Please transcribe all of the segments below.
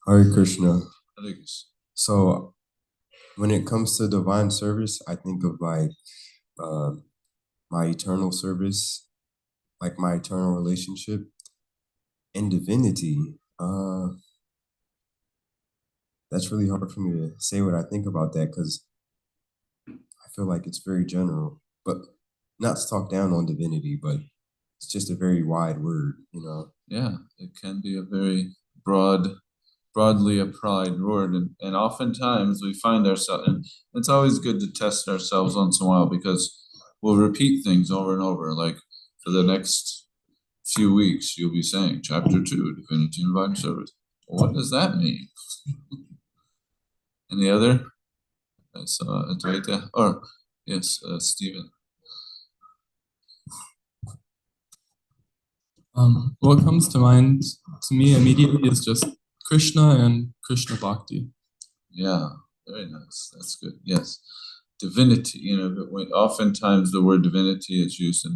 Hare Krishna. Hare Krishna. So when it comes to divine service, I think of like uh, my eternal service, like my eternal relationship and divinity. That's really hard for me to say what I think about that because I feel like it's very general, but not to talk down on divinity, but it's just a very wide word. Yeah, it can be a very broadly applied word, and oftentimes we find ourselves, and it's always good to test ourselves once in a while because we'll repeat things over and over. Like for the next few weeks, you'll be saying Chapter 2, Divinity and Divine Service. Well, what does that mean? Any other? I saw Advaita, or yes, Stephen. What comes to mind to me immediately is just Krishna and Krishna Bhakti. Yeah, very nice. That's good. Yes, divinity. Oftentimes the word divinity is used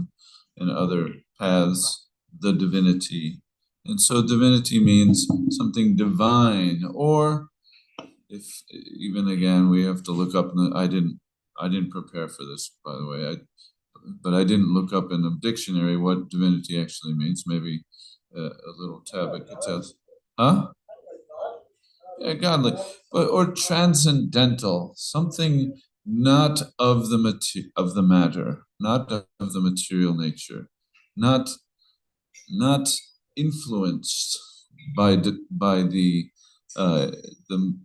in other paths. The divinity, and so divinity means something divine. Or if even again we have to look up. I didn't prepare for this, by the way. But I didn't look up in the dictionary what divinity actually means. Maybe a little tab it could tell us. Huh? Yeah, godly, but or transcendental, something not of the of the matter, not of the material nature, not not influenced by the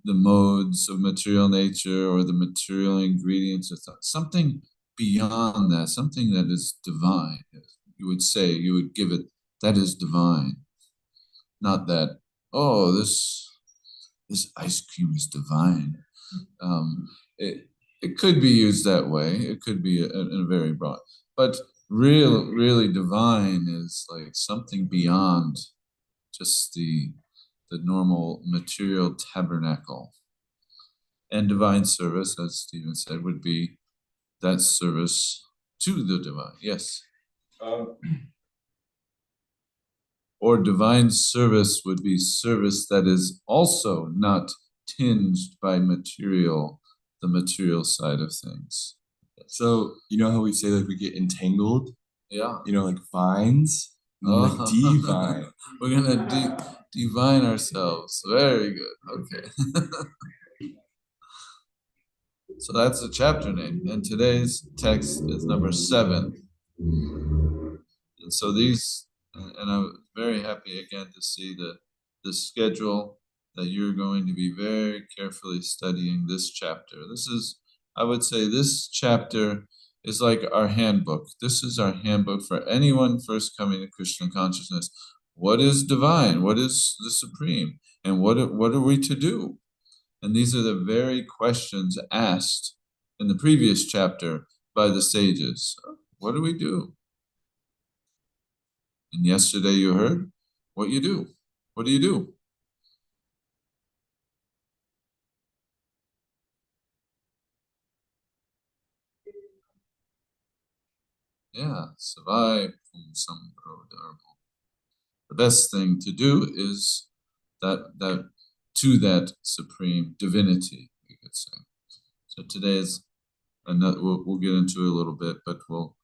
modes of material nature or the material ingredients. Or something beyond that, something that is divine. You would say, you would give it, that is divine, not that, oh, this ice cream is divine. Um, it it could be used that way. It could be in a very broad, but really divine is like something beyond just the normal material tabernacle. And divine service, as Stephen said, would be that service to the divine. Yes. Or divine service would be service that is also not tinged by the material side of things. So you know how we say like we get entangled? Yeah. Like vines? Like divine. We're gonna divine ourselves. Very good. Okay. So that's the chapter name, and today's text is number 7. And so and I'm very happy again to see the schedule that you're going to be very carefully studying this chapter. I would say this chapter is like our handbook. This is our handbook for anyone first coming to Krishna consciousness. What is divine? What is the supreme? And what are we to do? And these are the very questions asked in the previous chapter by the sages. What do we do? And yesterday you heard what you do. What do you do? Yeah, survive some prodharma. The best thing to do is that to that supreme divinity, you could say. So today is another. We'll get into it a little bit, but we'll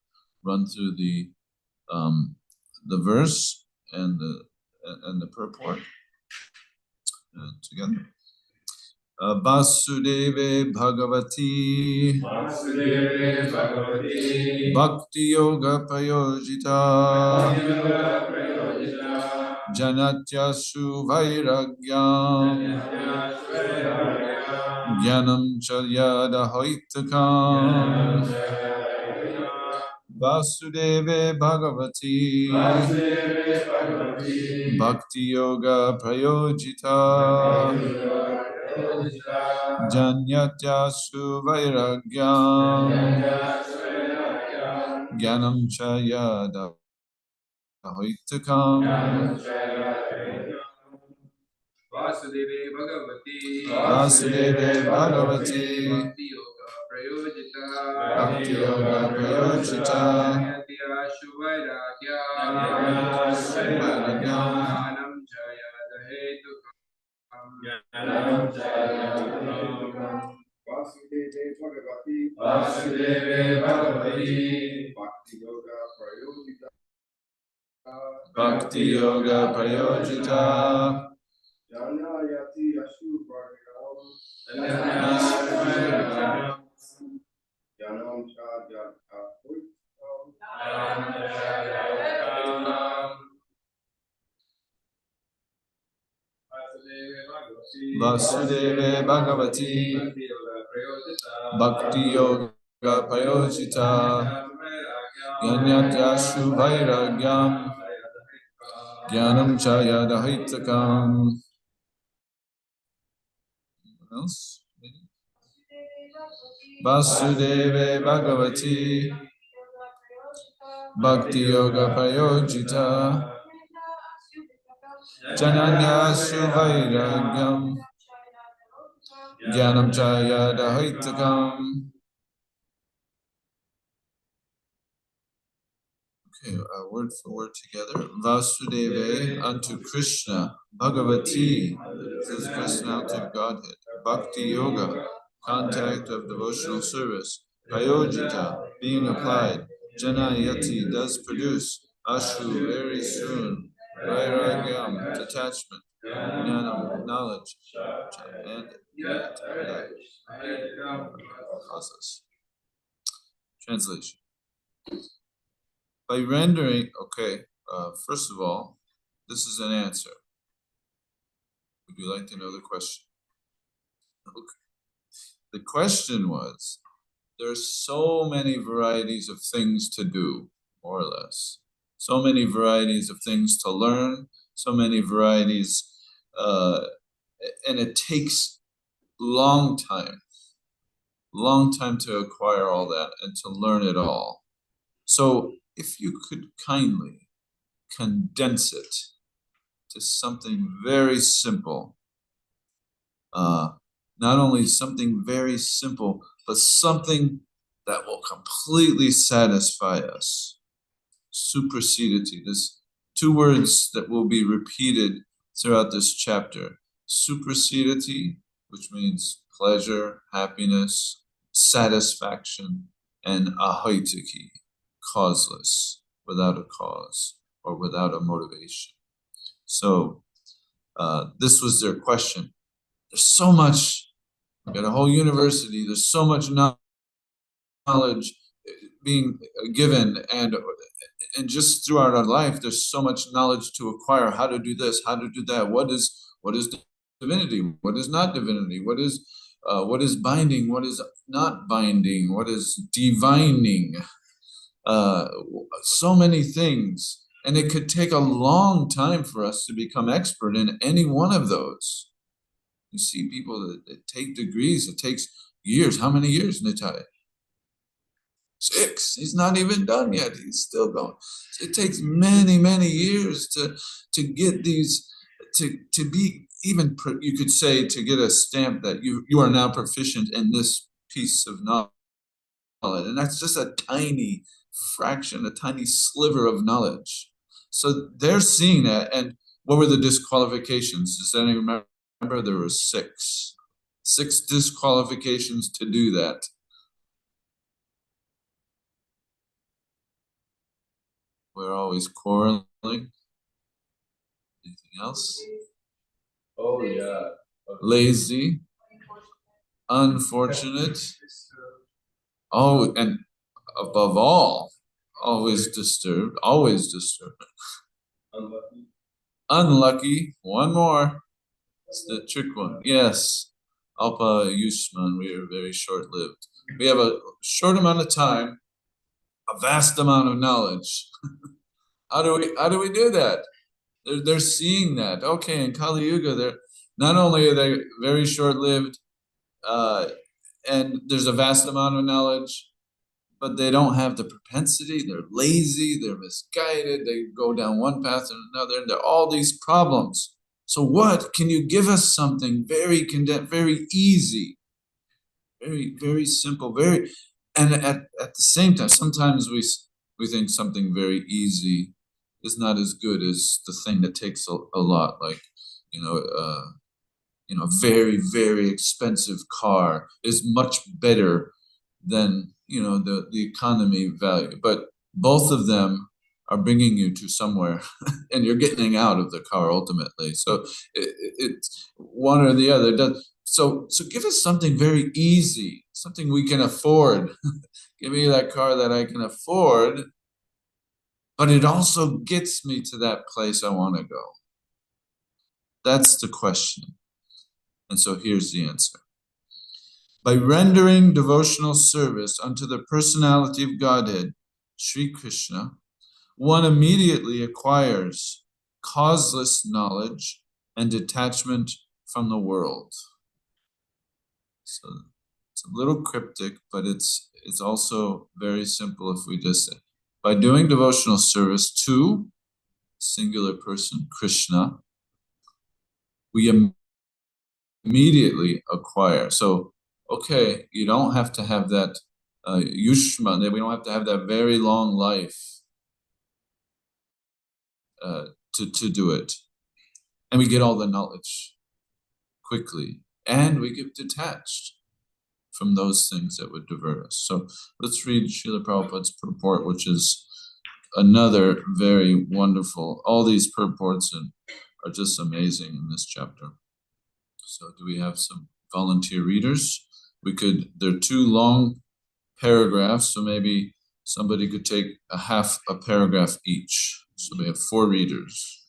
run through the verse and the purport together. Vasudeve Bhagavati Bhakti Yoga Prayojita Janatyasu Vairagyam Jnanam Charyada Hoitakam Vasudeve Bhagavati Bhakti Yoga Prayojita Janyatyasu Vairagyam Jnanam Charyada Hoitakam Vasudeve Bhagavati Bhakti Yoga Prayojita Vairagyam Vasudeve Bhagavati Bhakti Yoga Prayojita Vasudeve Bhagavati Bhakti Yoga Prayojita Yanyatyashu Vairagyam Jnanam cha yadahaitakam. What else? Vasudeve Bhagavati Bhakti Yoga Prayojita Jananya Suvairagyam Jnanam cha yadahaitakam. Okay, word for word together. Vasudeve unto Krishna, Bhagavati, this is Krishna unto Godhead, Bhakti Yoga, contact of devotional service, Prayojita, being applied, Janayati, does produce, Ashu, very soon, Vairagyam, detachment, Jnanam, knowledge, and yet, causes. Translation. By rendering, okay, first of all, this is an answer. Would you like to know the question? Okay. The question was, there's so many varieties of things to do, more or less. So many varieties of things to learn, so many varieties, and it takes long time to acquire all that and to learn it all. So if you could kindly condense it to something very simple, not only something very simple, but something that will completely satisfy us. Supersedity, this two words that will be repeated throughout this chapter. Supersedity, which means pleasure, happiness, satisfaction, and ahaitaki, causeless, without a cause or without a motivation. So this was their question. There's so much, we've got a whole university, there's so much knowledge being given, and just throughout our life, there's so much knowledge to acquire, how to do this, how to do that, what is divinity, what is not divinity, what is binding, what is not binding, what is divining, so many things, and it could take a long time for us to become expert in any one of those. You see people that take degrees, it takes years. How many years, Nitai? 6. He's not even done yet. He's still going. So it takes many, many years to get these, to be even, you could say, to get a stamp that you are now proficient in this piece of knowledge. And that's just a tiny fraction, a tiny sliver of knowledge. So they're seeing that. And what were the disqualifications? Does anyone remember? There were 6 disqualifications to do that. We're always quarreling. Anything else? Oh yeah. Lazy, unfortunate. Oh, and above all, always disturbed. Unlucky. One more. It's the trick one. Yes. Alpa Yushman, we are very short-lived. We have a short amount of time, a vast amount of knowledge. How do we do that? They're seeing that. Okay, in Kali Yuga, they're not only are they very short-lived, and there's a vast amount of knowledge, but they don't have the propensity. They're lazy. They're misguided. They go down one path and another. And there are all these problems. So what, can you give us something very condensed, very easy, very, very simple, and at the same time, sometimes we think something very easy is not as good as the thing that takes a lot, like, very, very expensive car is much better than, the economy value. But both of them are bringing you to somewhere and you're getting out of the car ultimately. So it's one or the other. So give us something very easy, something we can afford. Give me that car that I can afford, but it also gets me to that place I want to go. That's the question. And so here's the answer. By rendering devotional service unto the personality of Godhead, Sri Krishna, one immediately acquires causeless knowledge and detachment from the world. So it's a little cryptic, but it's also very simple if we just say, by doing devotional service to singular person, Krishna, we immediately acquire. So, okay, you don't have to have that yushma, we don't have to have that very long life to do it. And we get all the knowledge quickly. And we get detached from those things that would divert us. So let's read Srila Prabhupada's purport, which is another very wonderful. All these purports are just amazing in this chapter. So do we have some volunteer readers? They're 2 long paragraphs, so maybe somebody could take a half a paragraph each. So we have 4 readers.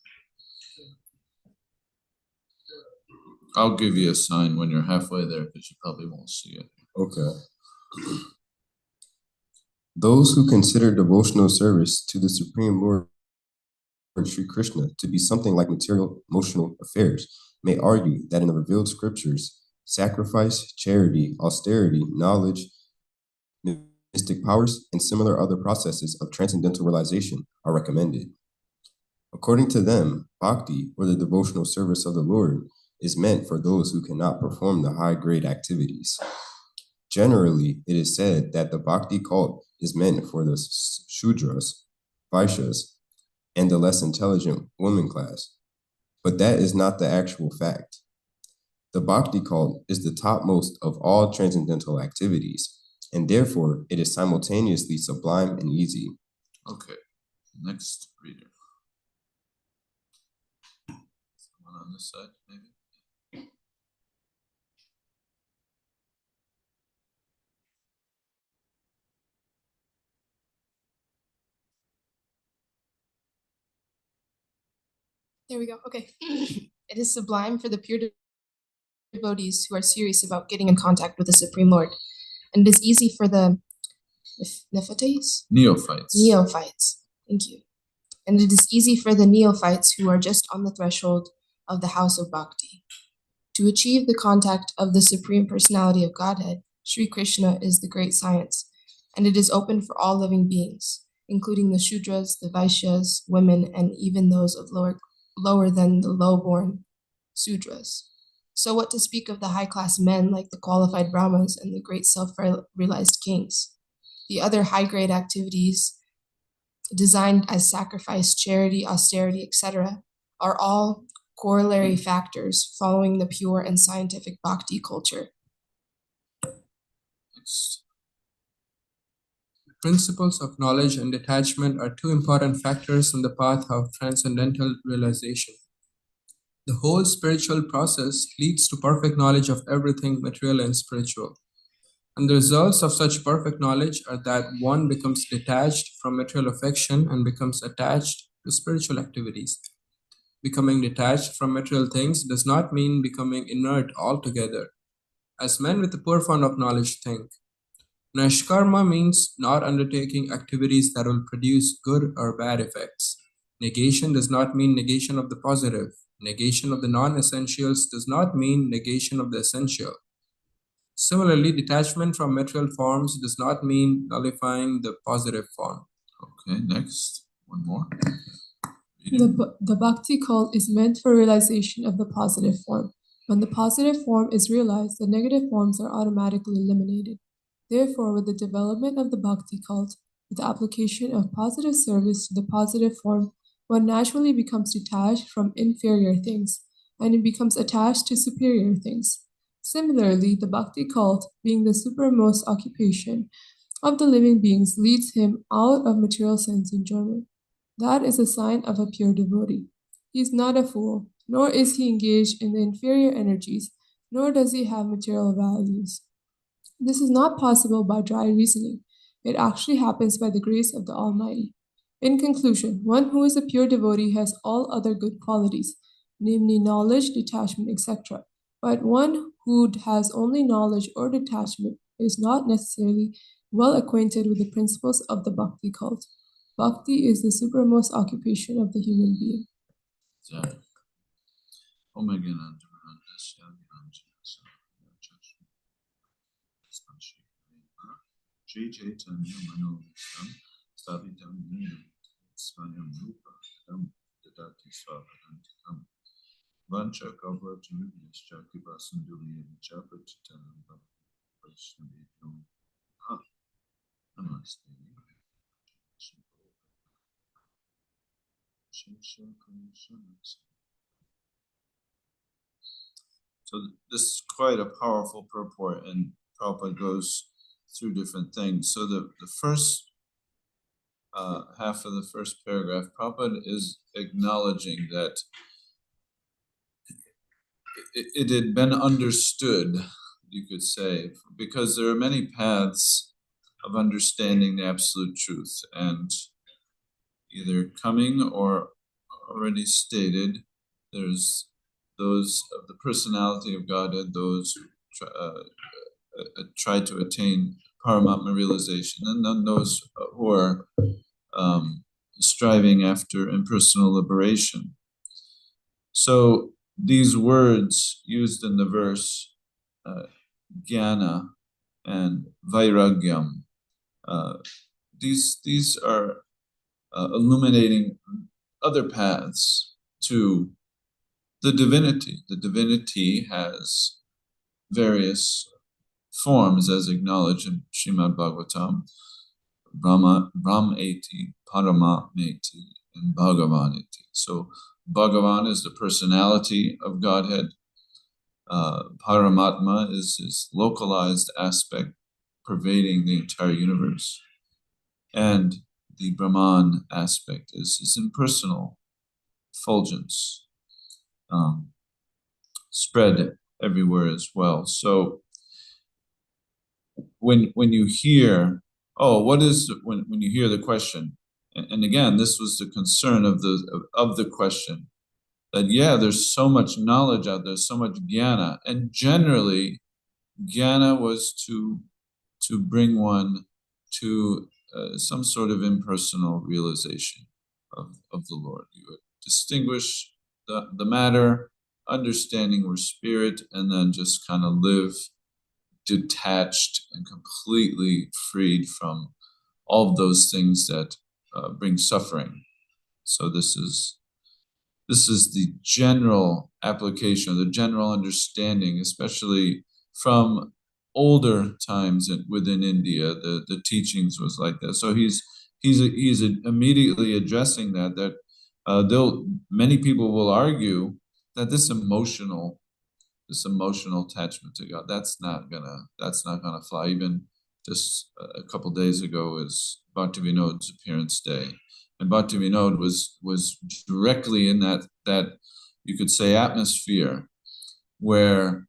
I'll give you a sign when you're halfway there because you probably won't see it. Okay. Those who consider devotional service to the Supreme Lord Sri Krishna to be something like material emotional affairs may argue that in the revealed scriptures, sacrifice, charity, austerity, knowledge, mystic powers, and similar other processes of transcendental realization are recommended. According to them, bhakti, or the devotional service of the Lord, is meant for those who cannot perform the high-grade activities. Generally, it is said that the bhakti cult is meant for the Shudras, Vaishyas, and the less intelligent woman class, but that is not the actual fact. The bhakti cult is the topmost of all transcendental activities, and therefore it is simultaneously sublime and easy. Okay, next reader. Someone on this side, maybe? There we go. Okay. It is sublime for the pure devotees who are serious about getting in contact with the Supreme Lord. And it is easy for the neophytes. Thank you. And it is easy for the neophytes who are just on the threshold of the house of bhakti. To achieve the contact of the Supreme Personality of Godhead, Sri Krishna is the great science, and it is open for all living beings, including the Shudras, the Vaishyas, women, and even those of lower than the low-born Sudras. So what to speak of the high-class men like the qualified Brahmas and the great self-realized kings? The other high-grade activities designed as sacrifice, charity, austerity, etc., are all corollary factors following the pure and scientific bhakti culture. Principles of knowledge and detachment are 2 important factors on the path of transcendental realization. The whole spiritual process leads to perfect knowledge of everything material and spiritual. And the results of such perfect knowledge are that one becomes detached from material affection and becomes attached to spiritual activities. Becoming detached from material things does not mean becoming inert altogether, as men with a poor fund of knowledge think. Nashkarma means not undertaking activities that will produce good or bad effects. Negation does not mean negation of the positive. Negation of the non-essentials does not mean negation of the essential. Similarly, detachment from material forms does not mean nullifying the positive form. Okay, next. One more. The bhakti cult is meant for realization of the positive form. When the positive form is realized, the negative forms are automatically eliminated. Therefore, with the development of the bhakti cult, with the application of positive service to the positive form, one naturally becomes detached from inferior things and he becomes attached to superior things. Similarly, the bhakti cult, being the supermost occupation of the living beings, leads him out of material sense enjoyment. That is a sign of a pure devotee. He is not a fool, nor is he engaged in the inferior energies, nor does he have material values. This is not possible by dry reasoning. It actually happens by the grace of the Almighty. In conclusion, one who is a pure devotee has all other good qualities, namely knowledge, detachment, etc. But one who has only knowledge or detachment is not necessarily well acquainted with the principles of the bhakti cult. Bhakti is the supermost occupation of the human being. Shri Chaitanya Manobhishtam Sthapitam Niyam Svayam Rupa Tam Dadati Swapadantikam Vancha Kavarjunishcha Kipasunduli Chapachitanam Vaishnavi Namaste. So this is quite a powerful purport, and Prabhupada goes through different things. So the first half of the first paragraph, Prabhupada is acknowledging that it had been understood, you could say, because there are many paths of understanding the absolute truth, and either coming or already stated, there's those of the personality of Godhead, those who try to attain Paramatma realization, and then those who are striving after impersonal liberation. So these words used in the verse, jnana and vairagyam, these are illuminating other paths to the divinity. The divinity has various forms as acknowledged in Srimad Bhagavatam, Brahmeti, Paramatmeti, and Bhagavaniti. So Bhagavan is the personality of Godhead. Paramatma is his localized aspect pervading the entire universe. And the Brahman aspect is his impersonal effulgence, spread everywhere as well. So when you hear, when you hear the question, and again, this was the concern of the question, that there's so much knowledge out there, so much jnana, and generally jnana was to bring one to some sort of impersonal realization of the Lord. You would distinguish the matter, understanding we're spirit, and then just kind of live detached and completely freed from all of those things that bring suffering. So this is the general application, the general understanding, especially from older times within India. The teachings was like that. So he's immediately addressing that many people will argue that this emotional attachment to God, that's not gonna fly. Even just a couple days ago is Bhaktivinod's appearance day, and Bhaktivinod was directly in that you could say atmosphere where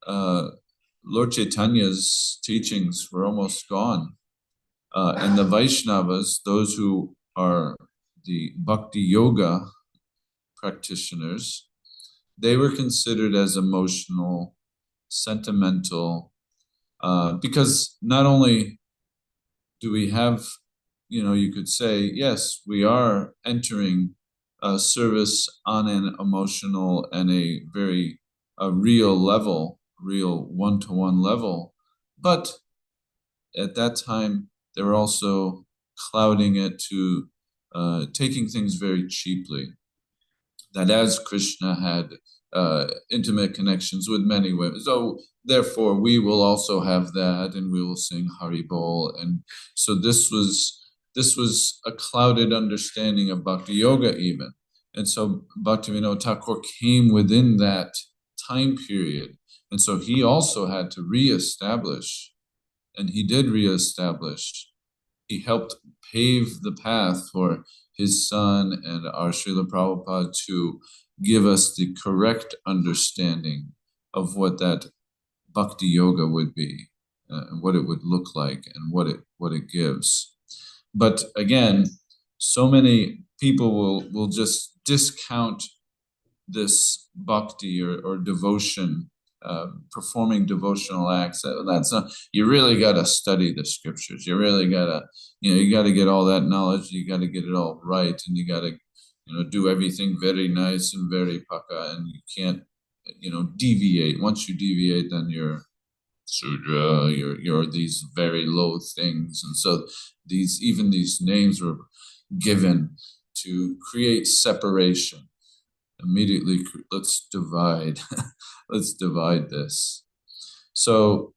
Lord Chaitanya's teachings were almost gone, and the Vaishnavas, those who are the Bhakti Yoga practitioners, they were considered as emotional, sentimental, because not only do we have, you could say, yes, we are entering service on an emotional and a very real level, real one-to-one level, but at that time they were also clouding it to taking things very cheaply. That as Krishna had intimate connections with many women, so therefore we will also have that, and we will sing Hari Bol. And so this was a clouded understanding of Bhakti Yoga even. And so Bhaktivinoda Thakur came within that time period. And so he also had to reestablish, and he did reestablish. He helped pave the path for his son and our Srila Prabhupada to give us the correct understanding of what that bhakti yoga would be, and what it would look like, and what it gives. But again, so many people will just discount this bhakti or devotion, performing devotional acts. That's not. You really got to study the scriptures. You really got to, you got to get all that knowledge. You got to get it all right, and you got to, do everything very nice and very paka, and you can't, deviate. Once you deviate, then you're Sudra, you're these very low things. And so even these names were given to create separation. Immediately, let's divide. Let's divide this. So,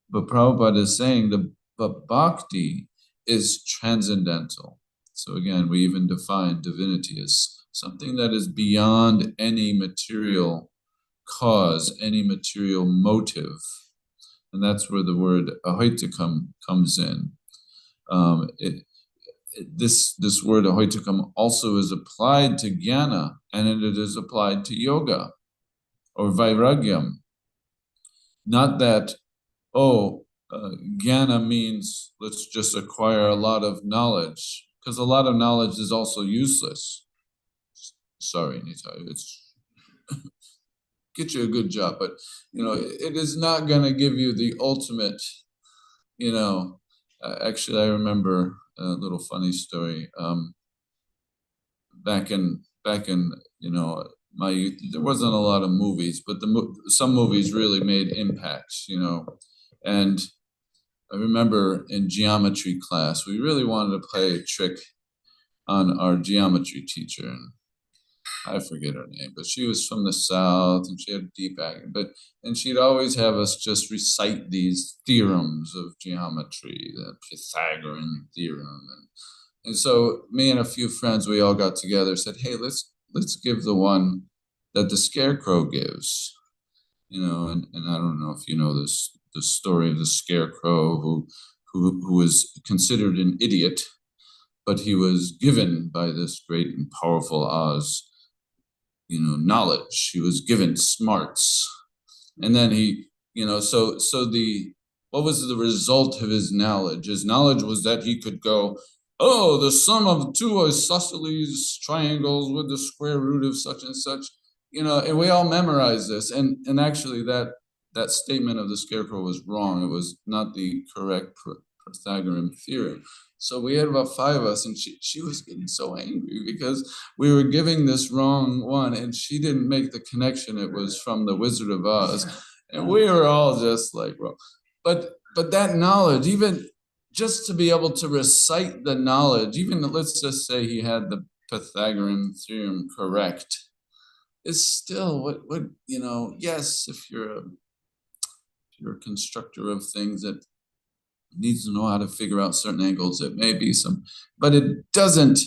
but Prabhupada is saying but bhakti is transcendental. So again, we even define divinity as something that is beyond any material cause, any material motive. And that's where the word ahoitikam comes in. This word ahoitikam also is applied to jnana, and it is applied to yoga or vairagyam. Not that, jnana means let's just acquire a lot of knowledge, because a lot of knowledge is also useless. Sorry, Nitai, it's get you a good job, but it is not going to give you the ultimate. Actually, I remember a little funny story. Back in my youth, there wasn't a lot of movies, but some movies really made impacts. And I remember in geometry class, we really wanted to play a trick on our geometry teacher, and I forget her name, but she was from the South, and she had a deep accent. And she'd always have us just recite these theorems of geometry, the Pythagorean theorem, and so me and a few friends, we all got together, said, "Hey, let's give the one that the scarecrow gives." And I don't know if you know the story of the scarecrow who was considered an idiot, but he was given by this great and powerful Oz, knowledge. He was given smarts. And then what was the result of his knowledge? His knowledge was that he could go, the sum of two isosceles triangles with the square root of such and such, and we all memorize this. And actually that statement of the scarecrow was wrong. It was not the correct Pythagorean theorem. So we had about 5 of us, and she was getting so angry because we were giving this wrong one, and she didn't make the connection. It was from the Wizard of Oz, and we were all just like, well, but that knowledge, even just to be able to recite the knowledge, even let's just say he had the Pythagorean theorem correct, is still what yes, if you're a constructor of things that needs to know how to figure out certain angles, it may be some, but it doesn't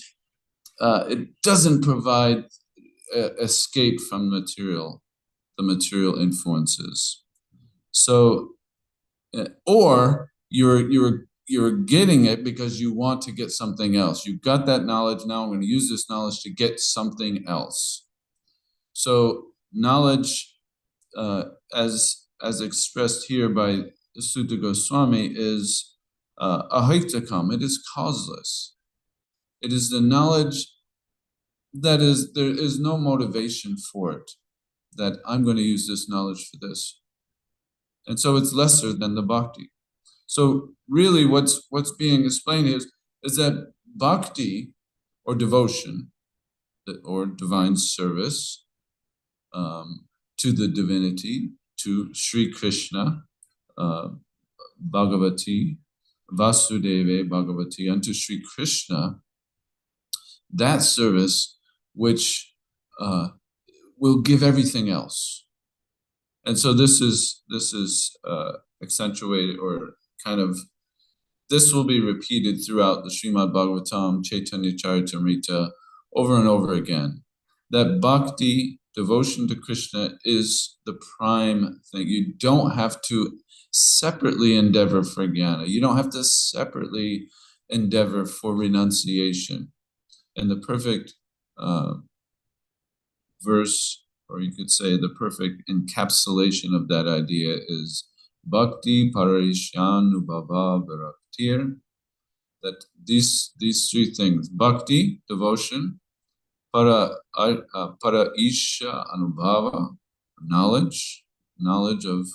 provide escape from the material influences. So, or you're getting it because you want to get something else. You got that knowledge. Now I'm going to use this knowledge to get something else. So knowledge, as expressed here by Sutta Goswami, is ahaitakam. It is causeless. It is the knowledge that there is no motivation for it, that I'm going to use this knowledge for this. And so it's lesser than the bhakti. So really what's being explained is that bhakti, or devotion, or divine service to the divinity, to Sri Krishna, Bhagavati, Vasudeva Bhagavati, unto Sri Krishna, that service which will give everything else. And so this is accentuated, or kind of, this will be repeated throughout the Srimad Bhagavatam, Chaitanya Charitamrita, over and over again. that bhakti, devotion to Krishna, is the prime thing. You don't have to separately endeavor for jnana. You don't have to separately endeavor for renunciation. And the perfect verse, or you could say the perfect encapsulation of that idea is bhakti parishanubhava viraktir, that these three things, bhakti, devotion, para isha anubhava, knowledge of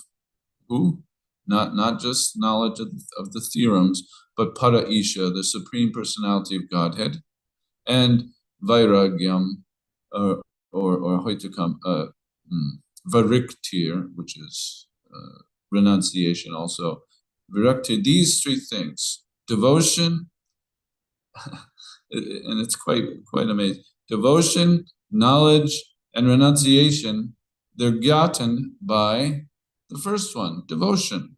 who? Not just knowledge of the theorems, but para isha, the Supreme Personality of Godhead, and vairagyam, or hoitakam, variktir, which is renunciation also. Viraktir, these three things, devotion, and it's quite amazing. Devotion, knowledge, and renunciation, they're gotten by the first one, devotion.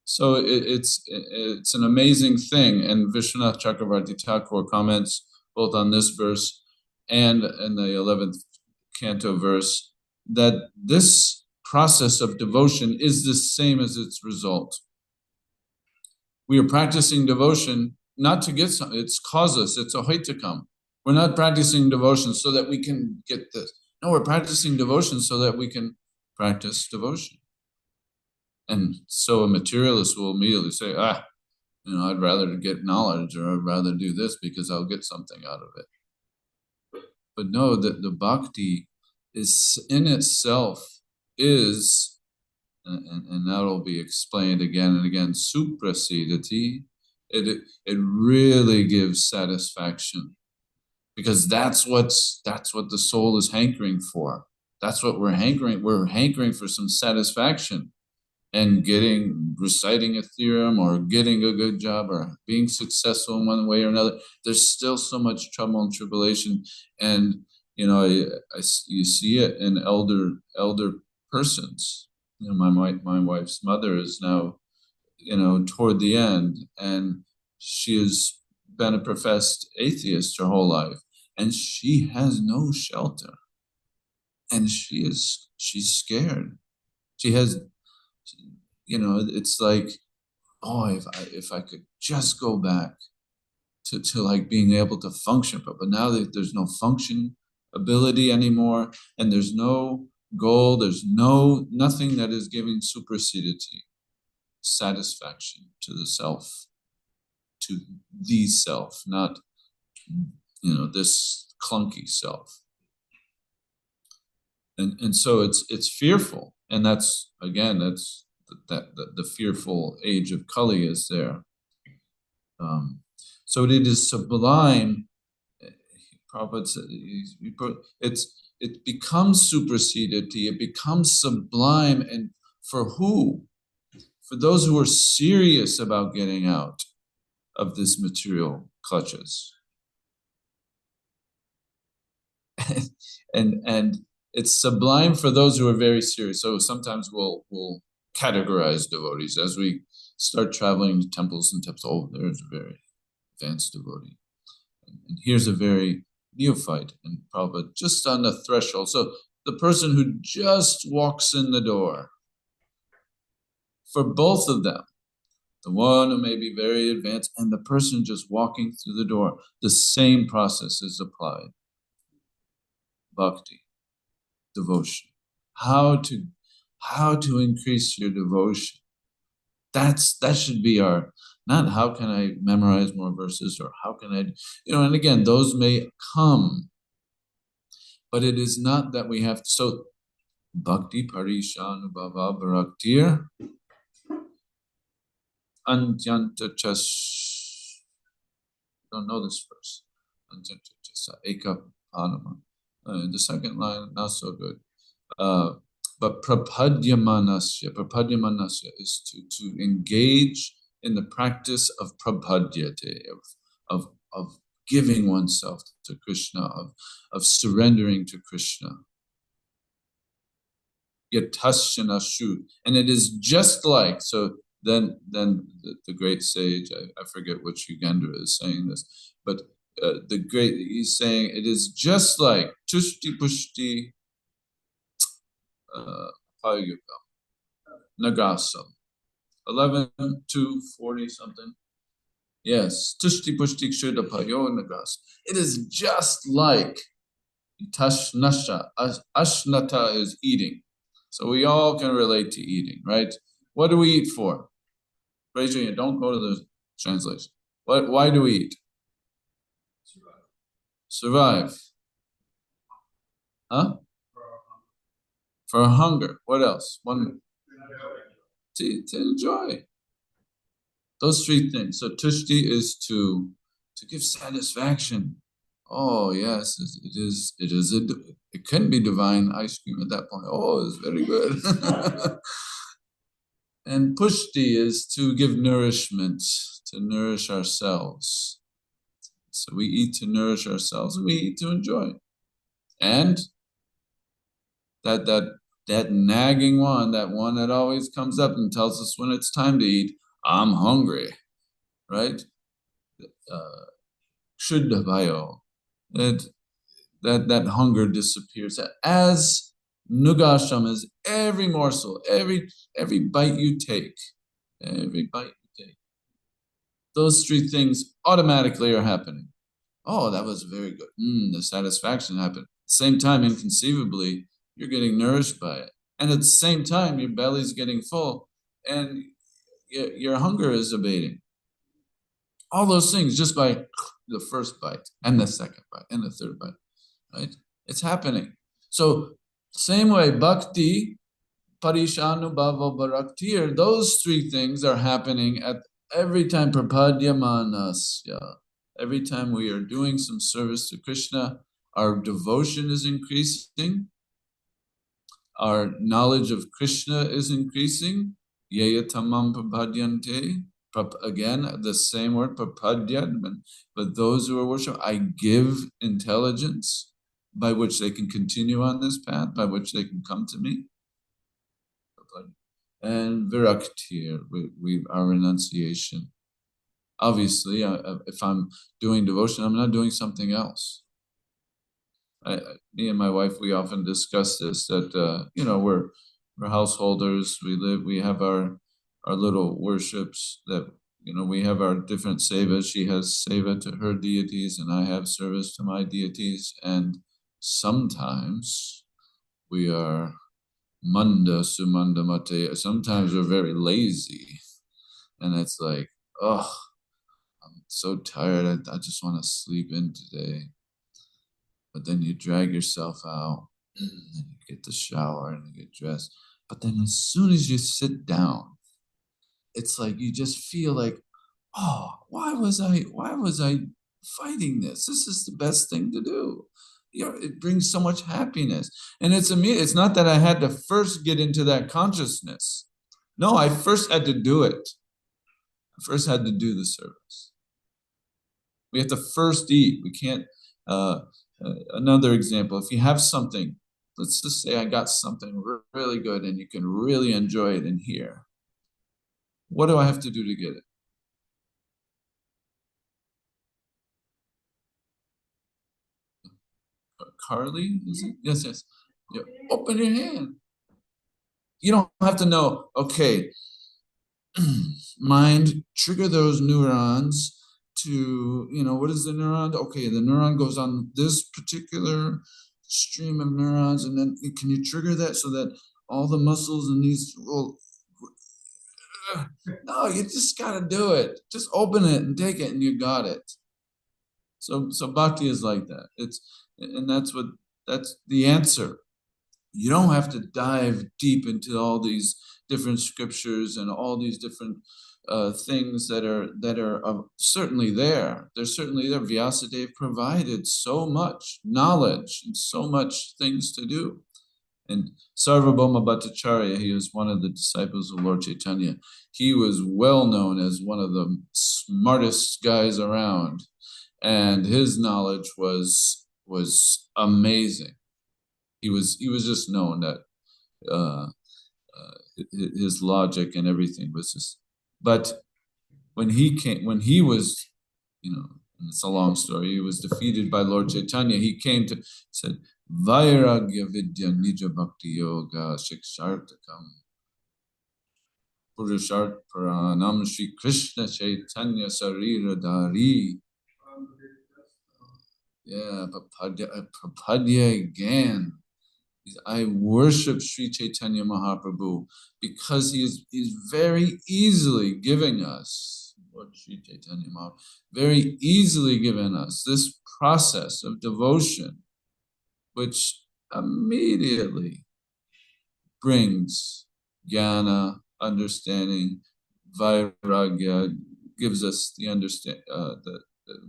So it's an amazing thing, and Vishwanath Chakravarti Thakur comments both on this verse and in the 11th canto verse that this process of devotion is the same as its result. We are practicing devotion not to get something, it's causeless, it's a hoitakam. We're not practicing devotion so that we can get this. No, we're practicing devotion so that we can practice devotion. And so a materialist will immediately say, I'd rather get knowledge, or I'd rather do this because I'll get something out of it. But no, the bhakti is in itself is, and that'll be explained again and again, suprasidati. It really gives satisfaction, because that's what the soul is hankering for. That's what we're hankering. We're hankering for some satisfaction. And reciting a theorem, or getting a good job, or being successful in one way or another, there's still so much trouble and tribulation. And you see it in elder persons. My wife's mother is now, toward the end, and she has been a professed atheist her whole life, and she has no shelter, and she's scared. She has. It's like, if I could just go back to like being able to function, but now there's no function ability anymore, and there's no goal, there's nothing that is giving suprasidity, satisfaction to the self, not this clunky self. And so it's fearful, and that's the fearful age of Kali is there. So it is sublime. Prabhupada said, it becomes supersedity, it becomes sublime, and for who? For those who are serious about getting out of this material clutches. and it's sublime for those who are very serious. So sometimes we'll categorize devotees as we start traveling to temples and temples. Oh, there's a very advanced devotee, and here's a very neophyte, and probably just on the threshold. So the person who just walks in the door. For both of them, the one who may be very advanced and the person just walking through the door, the same process is applied. Bhakti, devotion. How to increase your devotion. That should be our, not how can I memorize more verses, or how can I, and again, those may come, but it is not that we have to. So bhakti parishanubhava viraktir antyanta chas, don't know this verse. Antyanta chasa eka panama. The second line, not so good. But prapadyamanasya is to engage in the practice of prapadyate, of giving oneself to Krishna, of surrendering to Krishna. Yatasyanashu, and it is just like, so then the great sage, I forget which Yugendra is saying this, but he's saying it is just like tushti pushti payukam nagasam 11 to 40 something. Yes, tushti pushti kshuddha payo nagas. It is just like tashnasha. Ashnata is eating. So we all can relate to eating, right? What do we eat for? Raise your hand. Don't go to the translation. Why do we eat? Survive. Huh? For hunger. What else? To enjoy. Those three things. So tushti is to give satisfaction. Oh yes, it is. It can be divine ice cream at that point. Oh, it's very good. And pushti is to give nourishment, to nourish ourselves. So we eat to nourish ourselves, and we eat to enjoy. And that nagging one, that one that always comes up and tells us when it's time to eat, I'm hungry, right? Shuddha bhayo. That hunger disappears. As nugasham is every morsel, every bite you take, those three things automatically are happening. Oh, that was very good. The satisfaction happened. Same time, inconceivably, you're getting nourished by it. And at the same time, your belly's getting full and your hunger is abating. All those things just by the first bite and the second bite and the third bite, right? It's happening. So same way, bhakti, parishanubhava bharaktir, those three things are happening at every time prapadyamanasya. Every time we are doing some service to Krishna, our devotion is increasing, our knowledge of Krishna is increasing. Yaya tamam prapadyante. Again, the same word, prapadya, but those who are worshiping, I give intelligence by which they can continue on this path, by which they can come to me. And viraktir, our renunciation. Obviously, if I'm doing devotion, I'm not doing something else. Me and my wife, we often discuss this, that we're householders. We have our little worships that we have our different sevas. She has seva to her deities, and I have service to my deities. And sometimes we are manda sumanda mate. Sometimes we're very lazy, and it's like, oh, I'm so tired. I just want to sleep in today. But then you drag yourself out, and you get the shower and you get dressed. But then as soon as you sit down, it's like you just feel like, oh, why was I fighting this? This is the best thing to do. It brings so much happiness. And it's not that I had to first get into that consciousness. No, I first had to do it. I first had to do the service. We have to first eat. We can't. Another example, if you have something, let's just say I got something really good and you can really enjoy it in here. What do I have to do to get it? Carly, is it? Yes. Yeah. Open your hand. You don't have to know, okay, mind, trigger those neurons to, what is the neuron? Okay, the neuron goes on this particular stream of neurons, and then can you trigger that so that all the muscles and these will... No, you just got to do it. Just open it and take it and you got it. So bhakti is like that. That's the answer. You don't have to dive deep into all these different scriptures and all these different things that are certainly there. They're certainly there. Vyasadeva provided so much knowledge and so much things to do. And Sarvabhauma Bhattacharya, he was one of the disciples of Lord Chaitanya. He was well known as one of the smartest guys around, and his knowledge was amazing. He was just known that his logic and everything was just. But when he was, And it's a long story. He was defeated by Lord Chaitanya. He came to, said, Vairagya Vidya Nija Bhakti Yoga Shikshartakam Purushart Paranam Shri Krishna Chaitanya Sarira Dari. Yeah, Papadya again. I worship Sri Chaitanya Mahaprabhu because he's very easily giving us, Lord Sri Chaitanya Mahaprabhu, very easily giving us this process of devotion, which immediately brings jnana, understanding, vairagya, gives us the understand that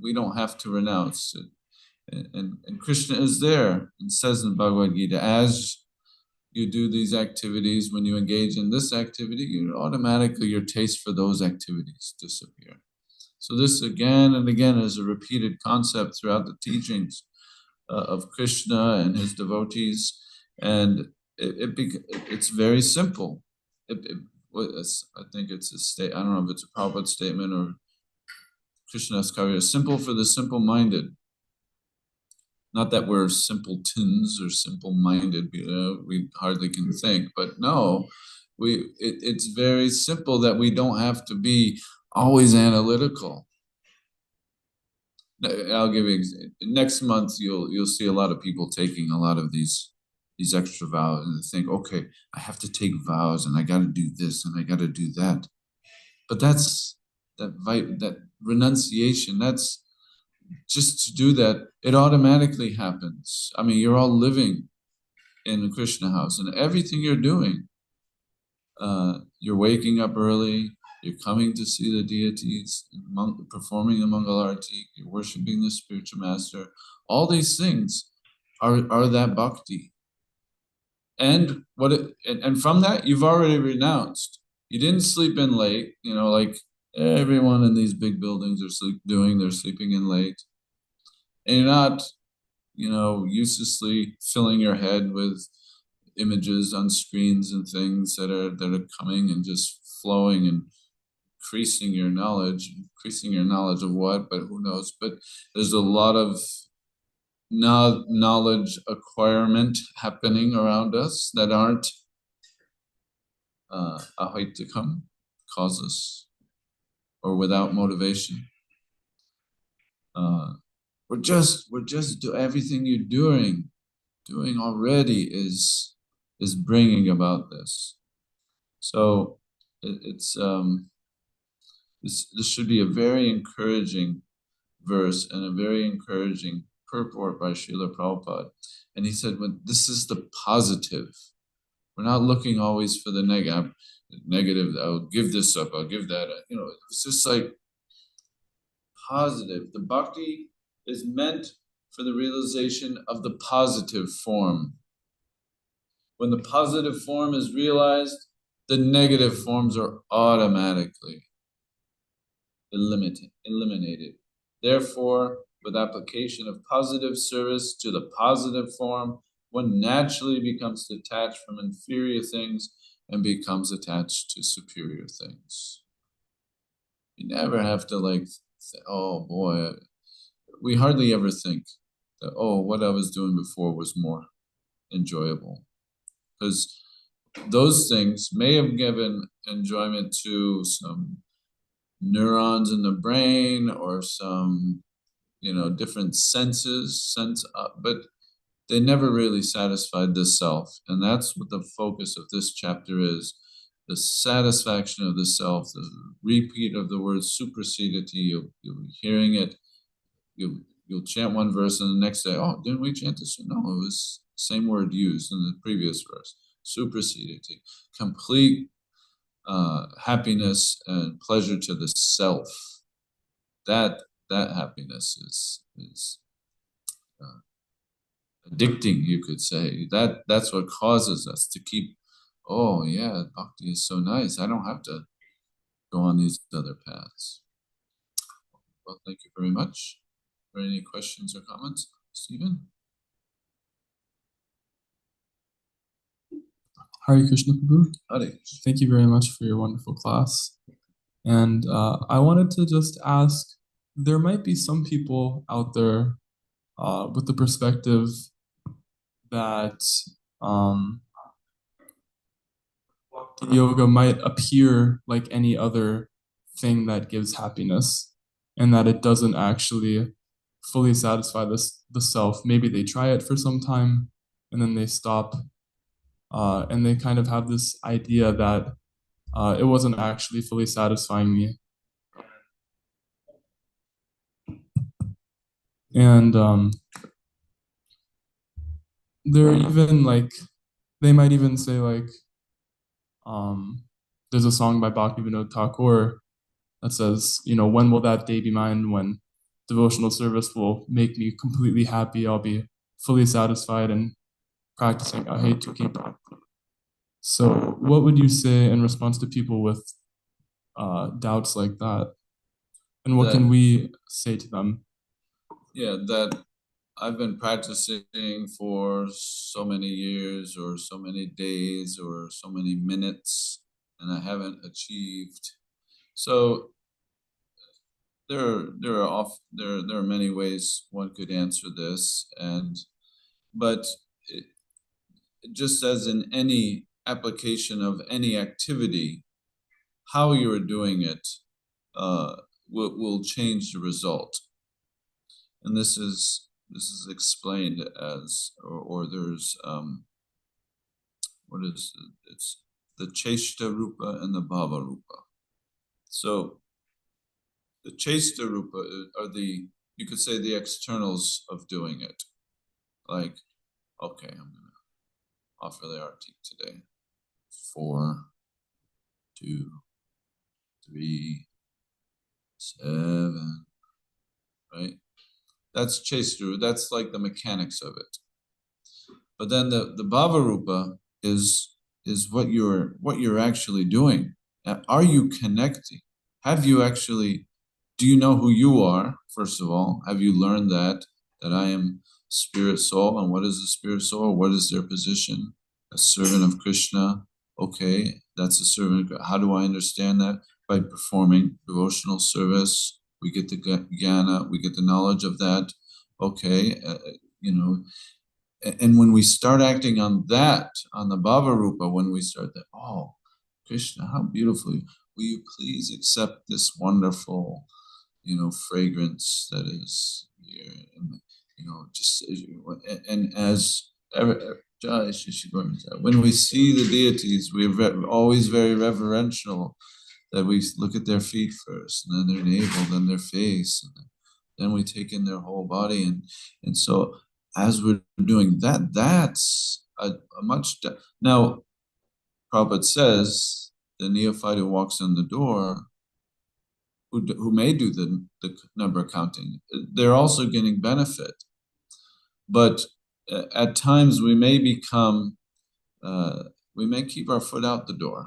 we don't have to renounce it. And Krishna is there and says in Bhagavad Gita, as you do these activities, when you engage in this activity, automatically your taste for those activities disappear. So this again and again is a repeated concept throughout the teachings of Krishna and his devotees, and it's very simple. I think it's a state. I don't know if it's a Prabhupada statement or Krishna's Karya. Simple for the simple-minded. Not that we're simpletons or simple-minded, we hardly can think, but no, it's very simple that we don't have to be always analytical. I'll give you next month. You'll see a lot of people taking a lot of these extra vows and think, okay, I have to take vows and I got to do this and I got to do that. But that's that renunciation. That's just to do that, it automatically happens. I mean, you're all living in a Krishna house, and everything you're doing, you're waking up early, you're coming to see the deities, performing the Mangal Arati, you're worshiping the spiritual master. All these things are that bhakti. And and from that, you've already renounced. You didn't sleep in late, like everyone in these big buildings are they're sleeping in late. And you're not, uselessly filling your head with images on screens and things that are coming and just flowing and increasing your knowledge of what, but who knows. But there's a lot of knowledge acquirement happening around us that aren't ahaitikam, causes, or without motivation. We're just everything you're doing already is bringing about this. So it's this should be a very encouraging verse and a very encouraging purport by Srila Prabhupada. And he said, when this is the positive, we're not looking always for the negative. I'll give this up, I'll give that up. It's just like positive. The bhakti is meant for the realization of the positive form. When the positive form is realized, the negative forms are automatically eliminated. Therefore, with application of positive service to the positive form, one naturally becomes detached from inferior things and becomes attached to superior things. You never have to say, oh boy, we hardly ever think that, oh, what I was doing before was more enjoyable. Because those things may have given enjoyment to some neurons in the brain or some, different senses, but they never really satisfied the self. And that's what the focus of this chapter is. The satisfaction of the self, the repeat of the word suprasidati. You'll be hearing it. You'll chant one verse and the next day, oh, didn't we chant this? No, it was the same word used in the previous verse. Suprasidati. Complete happiness and pleasure to the self. That happiness is addicting, you could say. That's what causes us to keep, oh yeah, bhakti is so nice. I don't have to go on these other paths. Well, thank you very much. Are there any questions or comments? Stephen? Hare Krishna Prabhu. Hare. Thank you very much for your wonderful class. And I wanted to just ask, there might be some people out there with the perspective that yoga might appear like any other thing that gives happiness, and that it doesn't actually fully satisfy the self. Maybe they try it for some time and then they stop, and they kind of have this idea that it wasn't actually fully satisfying me. And they're even like, they might even say like, there's a song by Bhaktivinoda Thakur that says, when will that day be mine when devotional service will make me completely happy? I'll be fully satisfied and practicing I hate to keep up. So what would you say in response to people with doubts like that? And what can we say to them? Yeah, that I've been practicing for so many years or so many days or so many minutes and I haven't achieved. So there are many ways one could answer this, but just as in any application of any activity, how you are doing it will change the result. And this is explained as, or there's what is it? It's the Cheshta Rupa and the Bhava Rupa. So the Cheshta Rupa are you could say the externals of doing it. Like, okay, I'm gonna offer the arti today. 4, 2, 3, 7, right? That's Cheshta. That's like the mechanics of it. But then the Bhava Rupa is what you're actually doing. Are you connecting? Have you actually? Do you know who you are? First of all, have you learned that I am spirit soul, and what is the spirit soul? What is their position? A servant of Krishna. Okay, that's a servant. How do I understand that? By performing devotional service, we get the jnana, we get the knowledge of that. Okay, and when we start acting on that, on the Bhava Rupa, when we start that, oh, Krishna, how beautifully, will you please accept this wonderful, fragrance that is here, and, and as when we see the deities, we're always very reverential, that we look at their feet first, and then their navel, then their face, and then we take in their whole body, and so as we're doing that, that's a much now. Prabhupada says the neophyte who walks in the door, who may do the number counting, they're also getting benefit, but at times we may become, we may keep our foot out the door,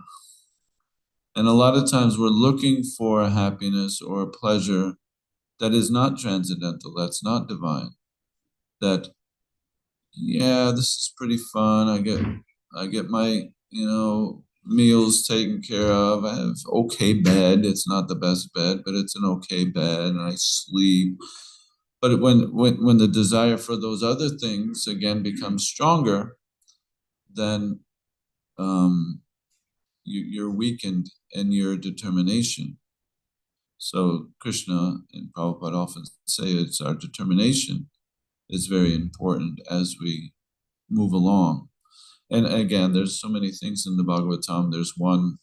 and a lot of times we're looking for a happiness or a pleasure that is not transcendental, that's not divine. That, yeah, this is pretty fun. I get my meals taken care of. I have okay bed. It's not the best bed, but it's an okay bed, and I sleep. But when the desire for those other things again becomes stronger, then you're weakened in your determination. So Krishna and Prabhupada often say it's our determination is very important as we move along. And again, there's so many things in the Bhagavatam. There's one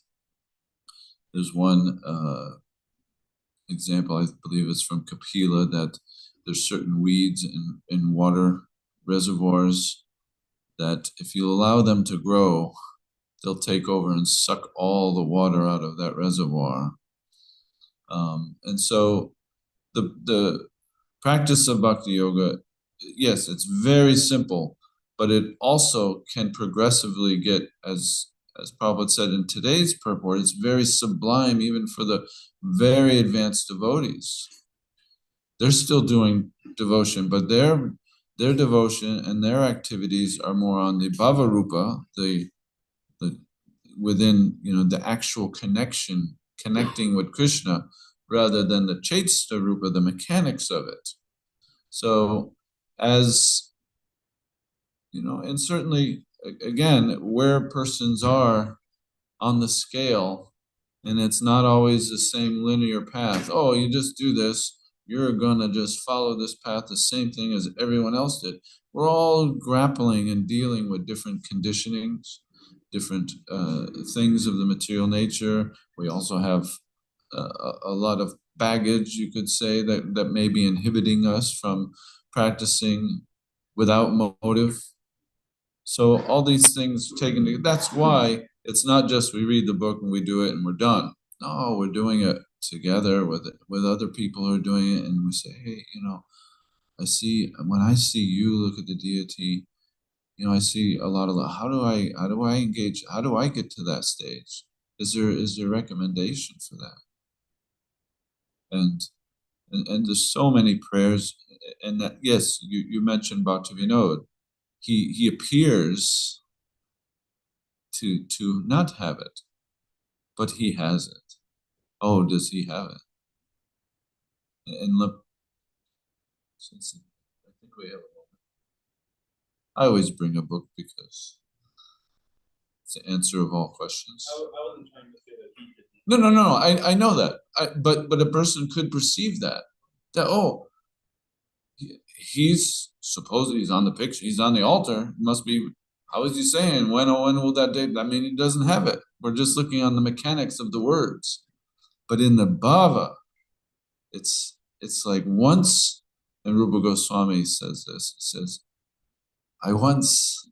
example, I believe it's from Kapila, that there's certain weeds in water reservoirs that if you allow them to grow, they'll take over and suck all the water out of that reservoir. And so the practice of Bhakti Yoga, yes, it's very simple, but it also can progressively get, as Prabhupada said in today's purport, it's very sublime even for the very advanced devotees. They're still doing devotion, but their devotion and their activities are more on the Bhava Rupa, the within the actual connecting with Krishna, rather than the Chetsta Rupa, the mechanics of it. So as, and certainly, again, where persons are on the scale, and it's not always the same linear path. Oh, you just do this, you're gonna just follow this path, the same thing as everyone else did. We're all grappling and dealing with different conditionings, different things of the material nature. We also have a lot of baggage, you could say, that may be inhibiting us from practicing without motive. So all these things taken together, that's why it's not just we read the book and we do it and we're done. No, we're doing it together with other people who are doing it, and we say, hey, when I see you look at the deity, I see a lot of how do I engage? How do I get to that stage? Is there a recommendation for that? And there's so many prayers, and that, yes, you mentioned Bhaktivinoda. He appears to not have it, but he has it. Oh, does he have it? And look, since I think we have a moment. I always bring a book because it's the answer of all questions. I wasn't trying to say that he did. No. I know that. But a person could perceive that oh, he's supposedly he's on the picture, he's on the altar. Must be. How is he saying when will that day? I mean, he doesn't have it. We're just looking on the mechanics of the words. But in the bhava, it's like once, and Rupa Goswami says this. He says, I once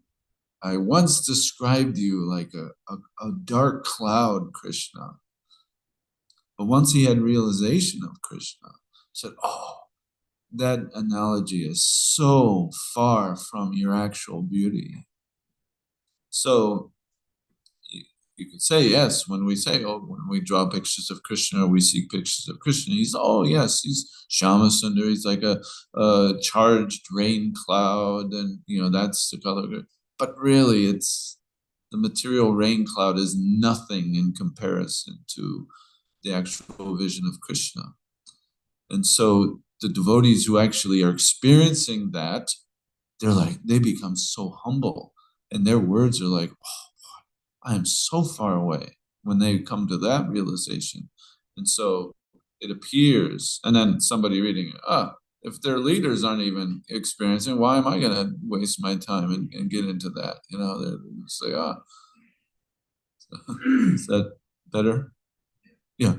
described you like a dark cloud, Krishna. But once he had realization of Krishna, he said, oh, that analogy is so far from your actual beauty. So you could say, yes, when we say, when we draw pictures of Krishna, we see pictures of Krishna, he's Shama Sundar, he's like a charged rain cloud, and that's the color. But really, it's the material rain cloud is nothing in comparison to the actual vision of Krishna. And so the devotees who actually are experiencing that, they become so humble, and their words are like, I am so far away when they come to that realization. And so it appears, and then somebody reading it, if their leaders aren't even experiencing, why am I going to waste my time and get into that? They're say, is that better? Yeah.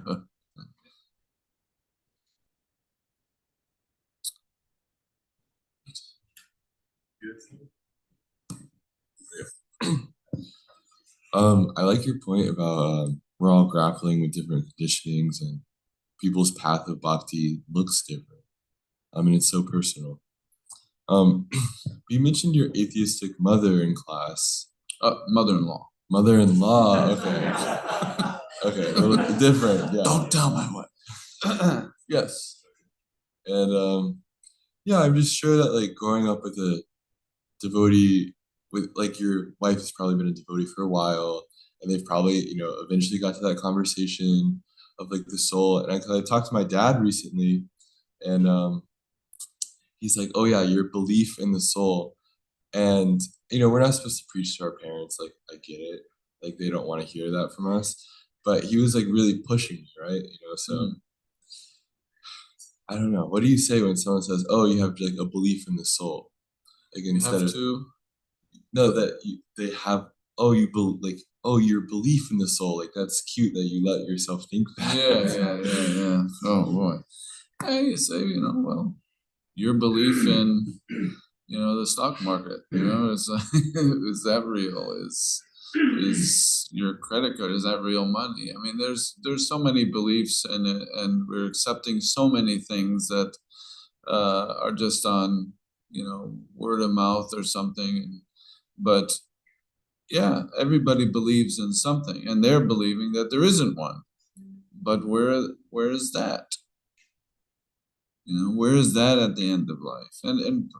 I like your point about we're all grappling with different conditionings and people's path of bhakti looks different. I mean, it's so personal. You mentioned your atheistic mother in class. Mother-in-law. Mother-in-law, okay. Okay, a little different, yeah. Don't tell my wife. Yes. And I'm just sure that like growing up with a devotee, with like your wife has probably been a devotee for a while, and they've probably eventually got to that conversation of like the soul. And I talked to my dad recently, and he's like, oh yeah, your belief in the soul. And we're not supposed to preach to our parents, like I get it, like they don't want to hear that from us, but he was like really pushing me, right? So I don't know, what do you say when someone says, oh, you have like a belief in the soul, like instead of no, that they have, your belief in the soul, like that's cute that you let yourself think that. Yeah. Oh boy. I say, well, your belief in the stock market, it's like, is that real? Is your credit card, is that real money? I mean, there's so many beliefs, and we're accepting so many things that are just on word of mouth or something. But yeah, everybody believes in something, and they're believing that there isn't one. But where is that? Where is that at the end of life? And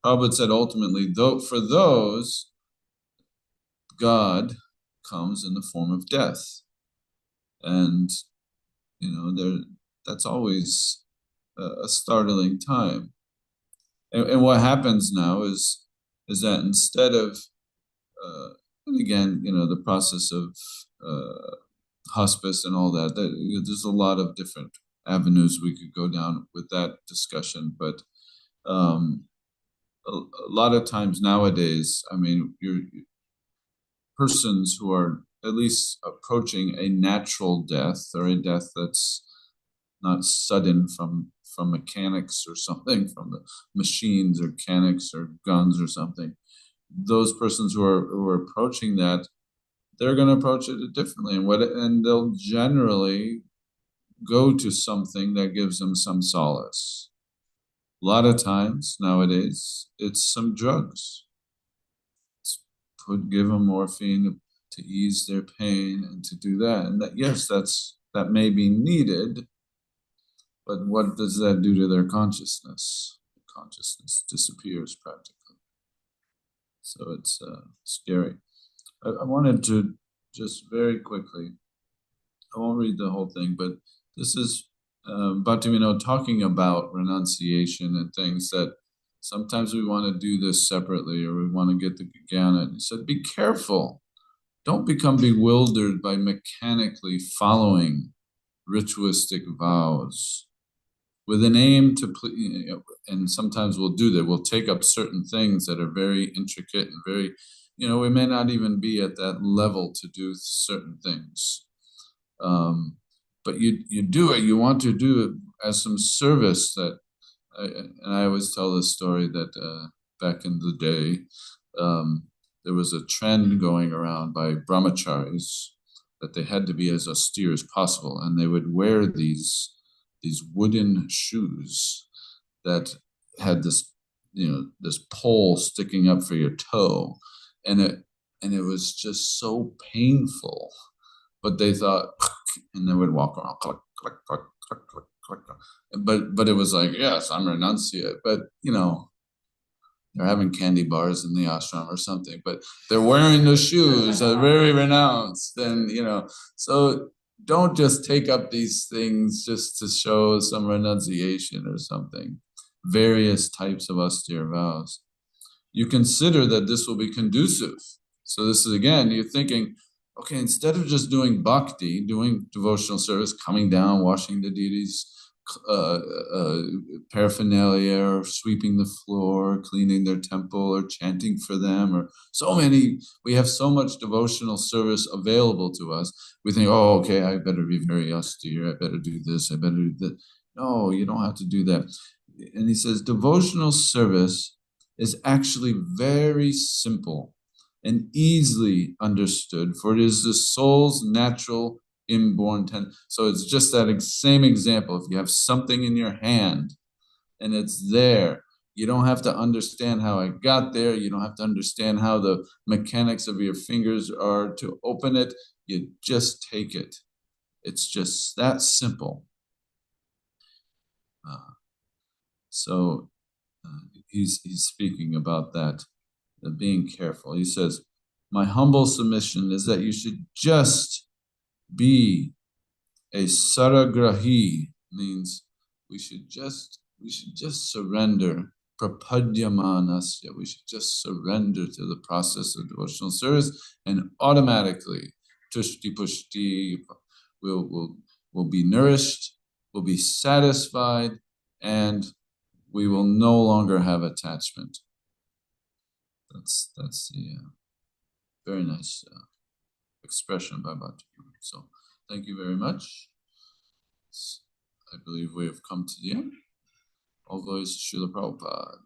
Prabhupada said ultimately, though for those, God comes in the form of death, and that's always a startling time. And what happens now is that instead of and again, the process of hospice and all that, there's a lot of different avenues we could go down with that discussion, but a lot of times nowadays, I mean, you're persons who are at least approaching a natural death, or a death that's not sudden from mechanics or something, from the machines or mechanics or guns or something. Those persons who are approaching that, they're going to approach it differently, and they'll generally go to something that gives them some solace. A lot of times nowadays, it's some drugs. Give them morphine to ease their pain and to do that. And that, yes, that may be needed, but what does that do to their consciousness? Consciousness disappears practically. So it's scary. I wanted to just very quickly, I won't read the whole thing, but this is Bhaktivinoda talking about renunciation and things that sometimes we want to do this separately, or we want to get the jnana. And he said, be careful. Don't become bewildered by mechanically following ritualistic vows with an aim to please. And sometimes we'll do that. We'll take up certain things that are very intricate and very, we may not even be at that level to do certain things. But you do it, you want to do it as some service that, and I always tell this story that back in the day, there was a trend going around by brahmacharis that they had to be as austere as possible, and they would wear these wooden shoes that had this this pole sticking up for your toe, and it was just so painful. But they thought, and they would walk around, click, click, click, click, click, click. But it was like, yes, I'm renunciate. But they're having candy bars in the ashram or something. But they're wearing the shoes, are very renounced, and so don't just take up these things just to show some renunciation or something. Various types of austere vows. You consider that this will be conducive. So this is, again, you're thinking, okay, instead of just doing bhakti, doing devotional service, coming down, washing the deities' paraphernalia, or sweeping the floor, cleaning their temple, or chanting for them, or we have so much devotional service available to us. We think, oh, okay, I better be very austere, I better do this, I better do that. No, you don't have to do that. And he says, devotional service is actually very simple and easily understood, for it is the soul's natural inborn tendency. So it's just that same example. If you have something in your hand and it's there, you don't have to understand how it got there. You don't have to understand how the mechanics of your fingers are to open it. You just take it. It's just that simple. So he's speaking about that, being careful. He says, my humble submission is that you should just be a saragrahi, means we should just surrender. Prapadyamanasya, we should just surrender to the process of devotional service, and automatically tushti pushti will be nourished, will be satisfied, and we will no longer have attachment. That's the very nice expression by Bhakti. So thank you very much. I believe we have come to the end. All glories to Srila Prabhupada.